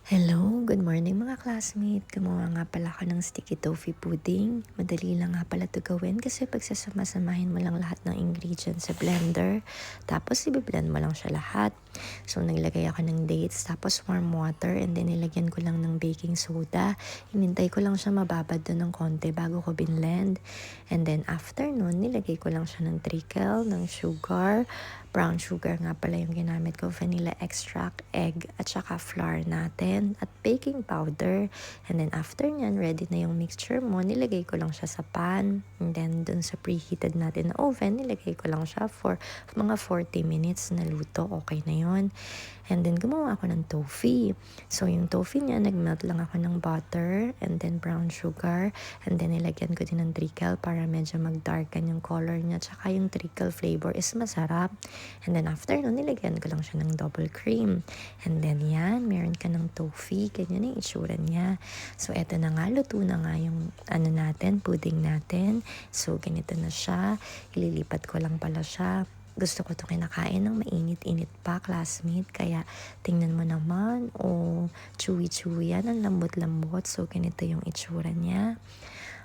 Hello, good morning mga classmate. Gumawa nga pala ako ng sticky toffee pudding. Madali lang nga pala ito gawin kasi pagsasama-samahin mo lang lahat ng ingredients sa blender. Tapos i-blend mo lang siya lahat. So naglagay ako ng dates, tapos warm water, and then nilagyan ko lang ng baking soda. Inintay ko lang siya mababad doon ng konti bago ko binlend. And then after nun, nilagay ko lang siya ng treacle, ng sugar, brown sugar nga pala yung ginamit ko, vanilla extract, egg, at saka flour natin, at baking powder. And then after nyan, ready na yung mixture mo, nilagay ko lang siya sa pan. And then dun sa preheated natin na oven, nilagay ko lang siya for mga 40 minutes na luto. Okay na yun. And then gumawa ako ng toffee. So yung toffee niya, nagmelt lang ako ng butter, and then brown sugar, and then nilagyan ko din ng treacle para medyo mag-darken yung color niya. Tsaka yung treacle flavor is masarap. And then after nun, nilagyan ko lang siya ng double cream. And then yan, meron ka ng toffee. Ganyan yung itsura niya. So eto na nga, luto na nga yung pudding natin. So ganito na siya. Ililipat ko lang pala siya. Gusto ko ito kinakain ng mainit-init pa, classmate. Kaya tingnan mo naman, chewy-chewy yan, ang lambot-lambot. So ganito yung itsura niya.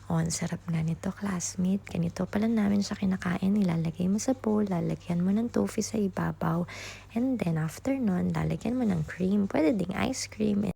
Ang sarap nga nito, classmate. Ganito pala namin siya kinakain. Ilalagay mo sa bowl, lalagyan mo ng toffee sa ibabaw. And then after nun, lalagyan mo ng cream. Pwede ding ice cream.